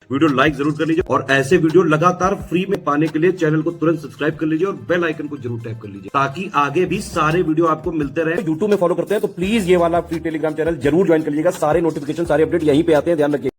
Video like जरूर कर लीजिए और ऐसे वीडियो लगातार फ्री में पाने के लिए चैनल को तुरंत सब्सक्राइब कर लीजिए और बेल आइकन को जरूर टैप कर लीजिए ताकि आगे भी सारे वीडियो आपको मिलते रहे। यूट्यूब में फॉलो करते हैं तो प्लीज ये वाला फ्री टेलीग्राम चैनल जरूर ज्वाइन कर लीजिएगा। सारे नोटिफिकेशन सारे अपडेट यहीं पे आते हैं, ध्यान रखिए।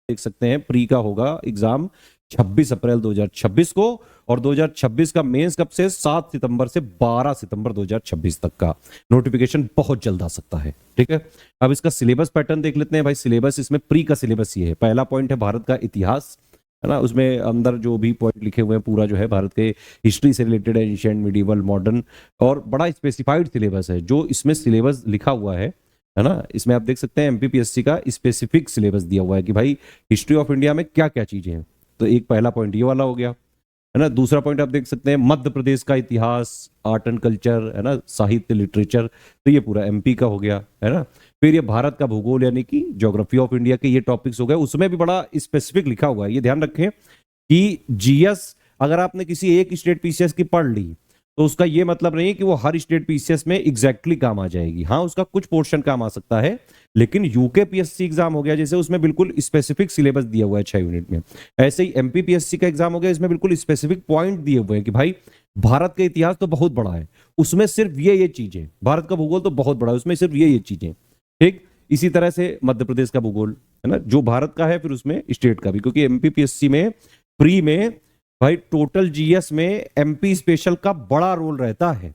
देख सकते हैं प्री का होगा एग्जाम 26 अप्रैल 2026 को और 2026 का मेंस कब से 7 सितंबर से 12 सितंबर 2026 तक का नोटिफिकेशन बहुत जल्द आ सकता है। ठीक है, अब इसका सिलेबस पैटर्न देख लेते हैं भाई। सिलेबस इसमें प्री का सिलेबस ये है। पहला पॉइंट है भारत का इतिहास, है ना। उसमें अंदर जो भी पॉइंट लिखे हुए हैं पूरा जो है भारत के हिस्ट्री से रिलेटेड है, एंशिएंट, मिडिवल, मॉडर्न, और बड़ा स्पेसिफाइड सिलेबस है जो इसमें सिलेबस लिखा हुआ है ना। इसमें आप देख सकते हैं एमपीपीएससी का स्पेसिफिक सिलेबस दिया हुआ है कि भाई हिस्ट्री ऑफ इंडिया में क्या क्या चीजें हैं। तो एक पहला पॉइंट ये वाला हो गया, है ना। दूसरा पॉइंट आप देख सकते हैं मध्य प्रदेश का इतिहास, आर्ट एंड कल्चर, है ना, साहित्य, लिटरेचर, तो ये पूरा एमपी का हो गया, है ना। फिर ये भारत का भूगोल यानी कि ज्योग्राफी ऑफ इंडिया के ये टॉपिक्स हो गए, उसमें भी बड़ा स्पेसिफिक लिखा हुआ है। ये ध्यान रखें कि जीएस अगर आपने किसी एक स्टेट पीसीएस की पढ़ ली तो उसका ये मतलब नहीं है कि वो हर स्टेट पीसीएस में एग्जैक्टली काम आ जाएगी। हाँ, उसका कुछ पोर्शन काम आ सकता है, लेकिन यूके पीएससी एग्जाम हो गया जैसे उसमें बिल्कुल स्पेसिफिक सिलेबस दिया हुआ है 6 यूनिट में। ऐसे ही एमपीपीएससी का एग्जाम हो गया, इसमें बिल्कुल स्पेसिफिक पॉइंट दिए हुए हैं कि भाई भारत का इतिहास तो बहुत बड़ा है, उसमें सिर्फ ये चीजें, भारत का भूगोल तो बहुत बड़ा है, उसमें सिर्फ ये चीजें। ठीक, इसी तरह से मध्य प्रदेश का भूगोल, है ना, जो भारत का है, फिर उसमें स्टेट का भी, क्योंकि एमपीपीएससी में प्री में भाई टोटल जीएस में एमपी स्पेशल का बड़ा रोल रहता है।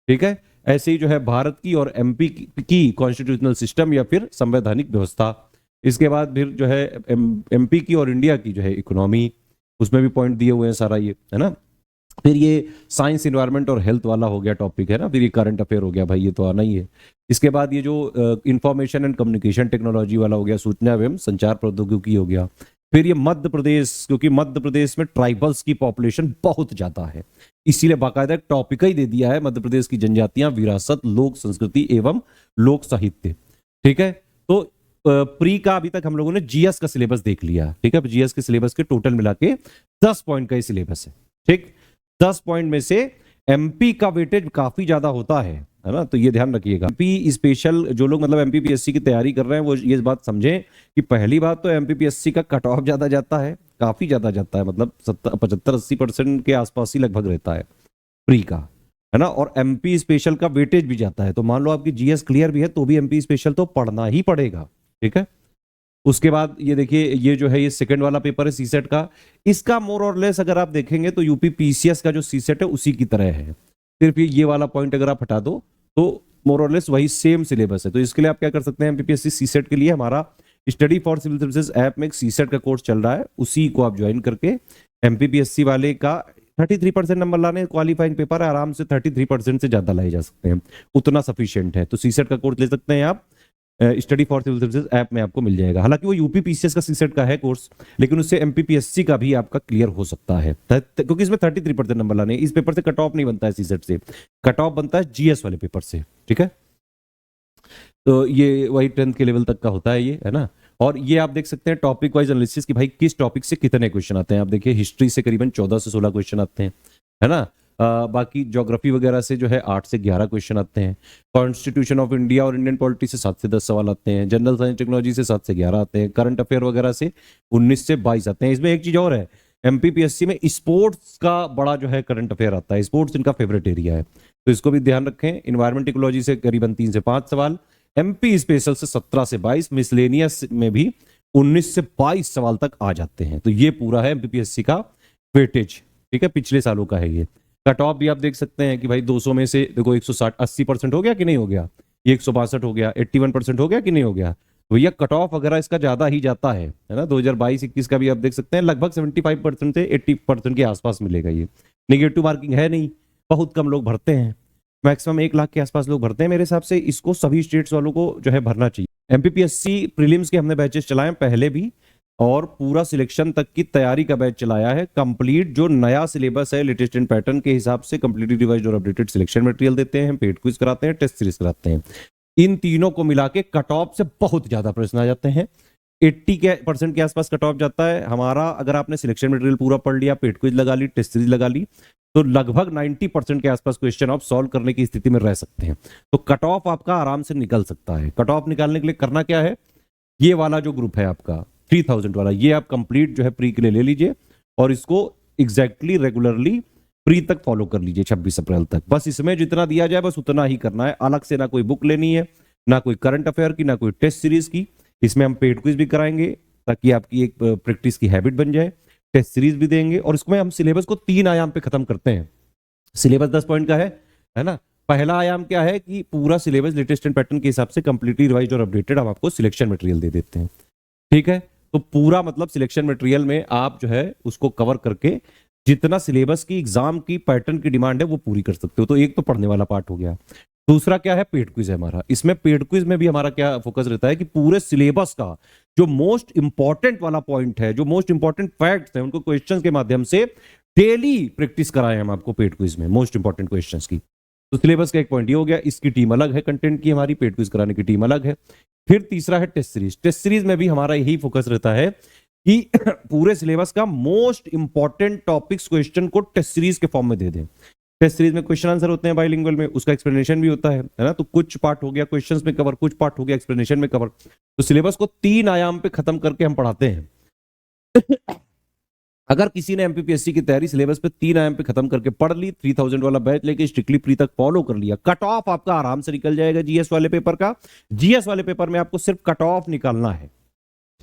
ठीक है, ऐसे ही जो है भारत की और एमपी की कॉन्स्टिट्यूशनल सिस्टम या फिर संवैधानिक व्यवस्था। इसके बाद फिर जो है एमपी की और इंडिया की जो है इकोनॉमी, उसमें भी पॉइंट दिए हुए हैं सारा ये, है ना। फिर ये साइंस, इन्वायरमेंट और हेल्थ वाला हो गया टॉपिक, है ना। फिर ये करंट अफेयर हो गया भाई, ये तो आना ही है। इसके बाद ये जो इंफॉर्मेशन एंड कम्युनिकेशन टेक्नोलॉजी वाला हो गया, सूचना एवं संचार प्रौद्योगिकी हो गया। फिर ये मध्य प्रदेश, क्योंकि मध्य प्रदेश में ट्राइबल्स की पॉपुलेशन बहुत ज्यादा है, इसीलिए बाकायदा एक टॉपिक ही दे दिया है, मध्य प्रदेश की जनजातियां, विरासत, लोक संस्कृति एवं लोक साहित्य। ठीक है, तो प्री का अभी तक हम लोगों ने जीएस का सिलेबस देख लिया। ठीक है, जीएस के सिलेबस के टोटल मिला के 10 पॉइंट का ही सिलेबस है। ठीक, 10 पॉइंट में से एमपी का वेटेज काफी ज्यादा होता है ना, तो ये ध्यान रखिएगा। एमपी स्पेशल जो लोग मतलब एमपीपीएससी की तैयारी कर रहे हैं वो ये बात समझें कि पहली बात तो एमपीपीएससी का कट ऑफ ज्यादा जाता है, काफी ज्यादा जाता है, मतलब 75-80% के आसपास ही लगभग रहता है प्री का, है ना। और एमपी स्पेशल का वेटेज भी जाता है, तो मान लो आपकी जीएस क्लियर भी है तो भी एमपी स्पेशल तो पढ़ना ही पड़ेगा। ठीक है, उसके बाद ये देखिए, ये जो है ये सेकंड वाला पेपर है सीसेट का, इसका मोर और लेस अगर आप देखेंगे तो यूपी पीसीएस का जो सीसेट है उसी की तरह है, सिर्फ ये वाला पॉइंट अगर आप हटा दो तो मोर और लेस वही सेम सिलेबस है। तो इसके लिए आप क्या कर सकते हैं, एमपीपीएससी सीसेट के लिए हमारा study for civil services app में एक सीसेट का कोर्स चल रहा है, उसी को आप ज्वाइन करके एमपीपीएससी वाले का 33% नंबर लाने, क्वालिफाइंग पेपर है, आराम से 33% से ज्यादा लाए जा सकते हैं, उतना सफिशियंट है। तो सीसेट का कोर्स ले सकते हैं आप, study for civil services app में आपको मिल जाएगा। हालांकि वो यूपी पीसीएस का सीसेट का है कोर्स, लेकिन उससे एमपीपीएससी का भी आपका क्लियर हो सकता है, क्योंकि इसमें 33% नंबर लाने। इस पेपर से कट ऑफ नहीं बनता है सीसेट से, कट ऑफ बनता है जीएस वाले पेपर से। ठीक है, तो ये वही 10th के लेवल तक का होता है ये, है ना। और ये आप देख सकते हैं टॉपिक वाइज एनालिसिस कि भाई किस टॉपिक से कितने क्वेश्चन आते हैं। आप देखिए हिस्ट्री से करीबन 14 से 16 क्वेश्चन आते हैं, है ना। बाकी ज्योग्राफी वगैरह से जो है 8 से 11 क्वेश्चन आते हैं। कॉन्स्टिट्यूशन ऑफ इंडिया और इंडियन पॉलिटी से 7 से 10 सवाल आते हैं। जनरल साइंस टेक्नोलॉजी से 7 से 11 आते हैं। करंट अफेयर वगैरह से 19 से 22 आते हैं। इसमें एक चीज और है, एमपीपीएससी में स्पोर्ट्स का बड़ा जो है करंट अफेयर आता है, स्पोर्ट्स इनका फेवरेट एरिया है, तो इसको भी ध्यान रखें। इन्वायरमेंट इकोलॉजी से करीबन 3 से 5 सवाल, एमपी स्पेशल से 17 से 22, मिसलेनियस में भी 19 से 22 सवाल तक आ जाते हैं। तो ये पूरा है एमपीपीएससी का वेटेज। ठीक है, पिछले सालों का है ये। कट ऑफ भी आप देख सकते हैं कि भाई 200 में से देखो 160 80% हो गया कि नहीं हो गया, ये 162 हो गया, 81% हो गया कि नहीं हो गया। तो भैया कट ऑफ वगैरह इसका ज्यादा ही जाता है ना। 2022-21 का भी आप देख सकते हैं लगभग 75% से 80% के आसपास मिलेगा। ये नेगेटिव मार्किंग है नहीं, बहुत कम लोग भरते हैं, मैक्सिमम 1 लाख के आसपास लोग भरते हैं मेरे हिसाब से। इसको सभी स्टेट्स वालों को जो है भरना चाहिए। एमपीपीएससी प्रीलिम्स के हमने बैचेस चलाए पहले भी, और पूरा सिलेक्शन तक की तैयारी का बैच चलाया है कंप्लीट। जो नया सिलेबस है लेटेस्ट एंड पैटर्न के हिसाब से कंप्लीटली रिवाइज्ड और अपडेटेड सिलेक्शन मटेरियल देते हैं, पेड क्विज कराते हैं, टेस्ट सीरीज कराते हैं। इन तीनों को मिला के कट ऑफ से बहुत ज्यादा प्रश्न आ जाते हैं। 80% के आसपास कट ऑफ जाता है हमारा। अगर आपने सिलेक्शन मटेरियल पूरा पढ़ लिया, पेड क्विज लगा ली, टेस्ट सीरीज लगा ली, तो लगभग 90% के आसपास क्वेश्चन आप सॉल्व करने की स्थिति में रह सकते हैं। तो कट ऑफ आपका आराम से निकल सकता है। कट ऑफ निकालने के लिए करना क्या है, ये वाला जो ग्रुप है आपका 3000 वाला, ये आप कंप्लीट जो है प्री के लिए ले लीजिए और इसको एग्जैक्टली रेगुलरली प्री तक फॉलो कर लीजिए 26 अप्रैल तक। बस इसमें जितना दिया जाए बस उतना ही करना है। अलग से ना कोई बुक लेनी है, ना कोई करंट अफेयर की, ना कोई टेस्ट सीरीज की। इसमें हम पेड क्विज भी कराएंगे ताकि आपकी एक प्रैक्टिस की हैबिट बन जाए। टेस्ट सीरीज भी देंगे और इसमें हम सिलेबस को 3 आयाम पे खत्म करते हैं। सिलेबस 10 पॉइंट का है ना। पहला आयाम क्या है कि पूरा सिलेबस लेटेस्ट एंड पैटर्न के हिसाब से कंप्लीटली रिवाइज्ड और अपडेटेड हम आपको सिलेक्शन मटेरियल दे देते हैं। ठीक है, तो पूरा मतलब सिलेक्शन मटेरियल में आप जो है उसको कवर करके जितना सिलेबस की एग्जाम की पैटर्न की डिमांड है वो पूरी कर सकते हो। तो एक तो पढ़ने वाला पार्ट हो गया। दूसरा क्या है, पेड क्विज है हमारा। इसमें पेड क्विज में भी हमारा क्या फोकस रहता है कि पूरे सिलेबस का जो मोस्ट इंपॉर्टेंट वाला पॉइंट है, जो मोस्ट इंपॉर्टेंट फैक्ट्स हैं, उनको क्वेश्चंस के माध्यम से डेली प्रैक्टिस कराएं हम आपको पेड क्विज में मोस्ट इंपॉर्टेंट क्वेश्चंस की। तो सिलेबस का एक पॉइंट ये हो गया। इसकी टीम अलग है, कंटेंट की हमारी, पेड क्विज कराने की टीम अलग है। फिर तीसरा है टेस्ट सीरीज। टेस्ट सीरीज में भी हमारा यही फोकस रहता है कि पूरे सिलेबस का मोस्ट इंपॉर्टेंट टॉपिक्स क्वेश्चन को टेस्ट सीरीज के फॉर्म में दे दें। टेस्ट सीरीज में क्वेश्चन आंसर होते हैं बाइलिंगुअल में, उसका एक्सप्लेनेशन भी होता है ना। तो कुछ पार्ट हो गया क्वेश्चंस में कवर, कुछ पार्ट हो गया एक्सप्लेनेशन में कवर। तो सिलेबस को 3 आयाम पे खत्म करके हम पढ़ाते हैं। अगर किसी ने एमपीपीएससी की तैयारी सिलेबस पे 3 आयाम पे खत्म करके पढ़ ली, 3000 वाला बैच लेके स्ट्रिक्टली प्री तक फॉलो कर लिया, कट ऑफ आपका आराम से निकल जाएगा जीएस वाले पेपर का। जीएस वाले पेपर में आपको सिर्फ कट ऑफ निकालना है।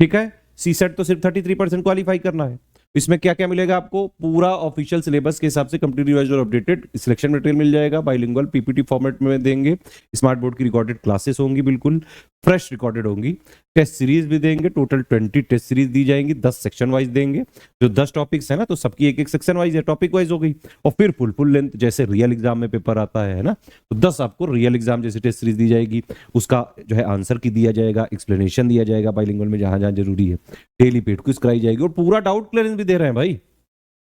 ठीक है, सी सेट तो सिर्फ 33% क्वालिफाई करना है। इसमें क्या क्या मिलेगा आपको, पूरा ऑफिशियल सिलेबस के हिसाब से कंप्लीट रिवाइज्ड और अपडेटेड सिलेक्शन मटेरियल मिल जाएगा। बाइलिंगुअल पीपीटी फॉर्मेट में देंगे। स्मार्ट बोर्ड की रिकॉर्डेड क्लासेस होंगी, बिल्कुल फ्रेश रिकॉर्डेड होंगी। टेस्ट सीरीज भी देंगे, टोटल 20 टेस्ट सीरीज दी जाएंगी, 10 सेक्शन वाइज देंगे। जो 10 टॉपिक्स है ना, तो सबकी एक एक सेक्शन वाइज है, टॉपिक वाइज हो गई। और फिर फुल लेंथ जैसे रियल एग्जाम में पेपर आता है ना, तो 10 आपको रियल एग्जाम जैसे टेस्ट सीरीज दी जाएगी। उसका जो है आंसर की दिया जाएगा, एक्सप्लेनेशन दिया जाएगा बाइलिंगुअल में जहां जहां जरूरी है। डेली पेड क्विज कराई जाएगी और पूरा डाउट क्लियरेंस भी दे रहे हैं भाई।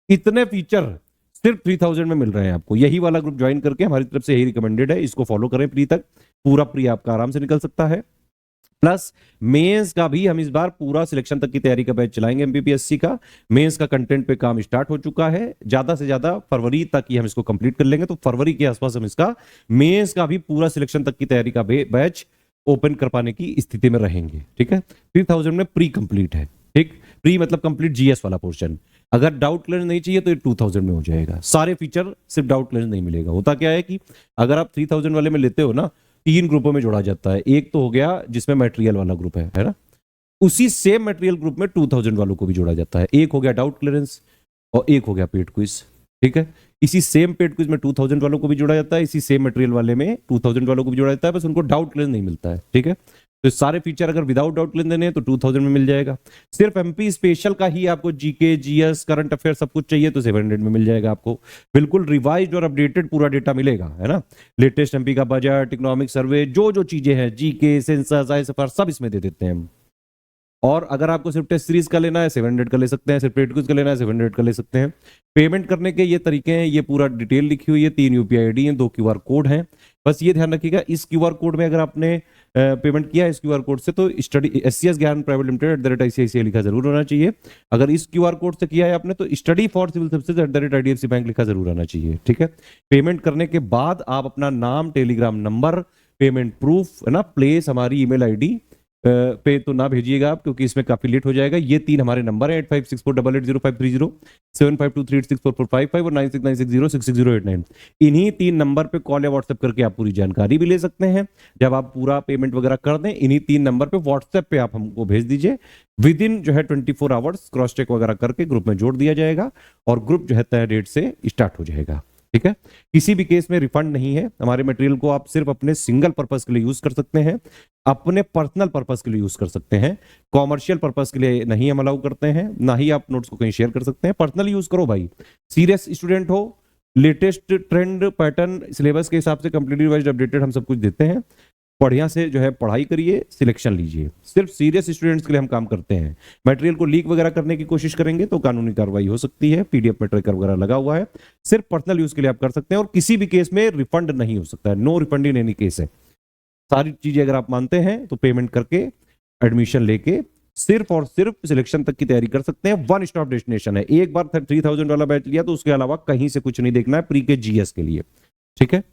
इतने फीचर सिर्फ 3000 में मिल रहे हैं आपको। यही वाला ग्रुप ज्वाइन करके हमारी तरफ से यही रिकमेंडेड है, इसको फॉलो करें प्री तक। पूरा प्री आपका आराम से निकल सकता है। प्लस मेंस का भी हम इस बार पूरा सिलेक्शन तक की तैयारी का बैच चलाएंगे एमपीपीएससी का। मेंस का कंटेंट पे काम स्टार्ट हो चुका है। ज्यादा से ज्यादा फरवरी तक ही हम इसको कंप्लीट कर लेंगे। तो फरवरी के आसपास हम इसका मेंस का भी पूरा सिलेक्शन तक की तैयारी का बैच ओपन कर पाने की स्थिति में रहेंगे। ठीक है, 3000 में प्री कंप्लीट है। ठीक, प्री मतलब कंप्लीट जीएस वाला पोर्शन। अगर डाउट क्लियरेंस नहीं चाहिए तो ये 2000 में हो जाएगा। सारे फीचर सिर्फ डाउट क्लियरेंस नहीं मिलेगा। होता क्या है कि अगर आप 3000 वाले में लेते हो ना, 3 ग्रुपों में जोड़ा जाता है। एक तो हो गया जिसमें मटेरियल वाला ग्रुप है ना, उसी सेम मटेरियल ग्रुप में 2000 वालों को भी जोड़ा जाता है। एक हो गया डाउट क्लियरेंस और एक हो गया पेड क्विज। ठीक है, इसी सेम पेड क्विज में 2000 वालों को भी जोड़ा जाता है, इसी सेम मटेरियल वाले में 2000 वालों को भी जोड़ा जाता है, बस उनको डाउट क्लियरेंस नहीं मिलता है। ठीक है, तो सारे फीचर अगर विदाउट डाउट क्लियरेंस देने हैं तो 2000 में मिल जाएगा। सिर्फ एमपी स्पेशल का ही आपको जीके, जीएस, करंट अफेयर सब कुछ चाहिए तो 700 में मिल जाएगा आपको। बिल्कुल रिवाइज्ड और अपडेटेड पूरा डेटा मिलेगा, है ना। लेटेस्ट एमपी का बजट, इकोनॉमिक सर्वे, जो जो चीजें हैं, जीके, सेंसस, आईएसएफआर सब इसमें दे देते हैं हम। और अगर आपको सिर्फ टेस्ट सीरीज का लेना है 700 का ले सकते हैं, सिर्फ पेड क्विज का लेना है 700 का ले सकते हैं। पेमेंट करने के ये तरीके हैं, ये पूरा डिटेल लिखी हुई है। 3 यूपीआई आईडी हैं, 2 क्यूआर कोड हैं। बस ये ध्यान रखिएगा, इस क्यूआर कोड में अगर आपने पेमेंट किया है इस क्यूआर कोड से तो स्टडी एससीएस ज्ञान प्राइवेट लिमिटेड @ICICI लिखा जरूर होना चाहिए। अगर इस क्यूआर कोड से किया है आपने तो study for civil services @IDFC bank लिखा जरूर आना चाहिए। ठीक है, पेमेंट करने के बाद आप अपना नाम, टेलीग्राम नंबर, पेमेंट प्रूफ, है ना, प्लेस, हमारी ईमेल आईडी पे तो ना भेजिएगा आप, क्योंकि इसमें काफी लेट हो जाएगा। ये 3 हमारे नंबर है 8564880530, 7523864455 और 9696066089। इन्हीं 3 नंबर पे कॉल या व्हाट्सएप करके आप पूरी जानकारी भी ले सकते हैं। जब आप पूरा पेमेंट वगैरह कर दें, इन्हीं 3 नंबर पे व्हाट्सएप पे आप हमको भेज दीजिए। विद इन जो है 24 आवर्स क्रॉस चेक वगैरह करके ग्रुप में जोड़ दिया जाएगा और ग्रुप जो है तय डेट से स्टार्ट हो जाएगा। ठीक है, किसी भी केस में रिफंड नहीं है। हमारे मटेरियल को आप सिर्फ अपने सिंगल पर्पस के लिए यूज कर सकते हैं, अपने पर्सनल पर्पस के लिए यूज कर सकते हैं। कॉमर्शियल पर्पस के लिए नहीं हम अलाउ करते हैं, ना ही आप नोट्स को कहीं शेयर कर सकते हैं। पर्सनल यूज करो भाई। सीरियस स्टूडेंट हो, लेटेस्ट ट्रेंड पैटर्न सिलेबस के हिसाब से कंप्लीटली रिवाइज्ड अपडेटेड हम सब कुछ देते हैं। बढ़िया से जो है पढ़ाई करिए, सिलेक्शन लीजिए। सिर्फ सीरियस स्टूडेंट्स के लिए हम काम करते हैं। मटेरियल को लीक वगैरह करने की कोशिश करेंगे तो कानूनी कार्रवाई हो सकती है। पीडीएफ में ट्रैकर वगैरह लगा हुआ है। सिर्फ पर्सनल यूज के लिए आप कर सकते हैं और किसी भी केस में रिफंड नहीं हो सकता है। No refund in any case है। सारी चीजें अगर आप मानते हैं तो पेमेंट करके एडमिशन लेके सिर्फ और सिर्फ सिलेक्शन तक की तैयारी कर सकते हैं। वन स्टॉप डेस्टिनेशन है। एक बार 3000 वाला बैच लिया तो उसके अलावा कहीं से कुछ नहीं देखना है प्री के जीएस के लिए। ठीक है।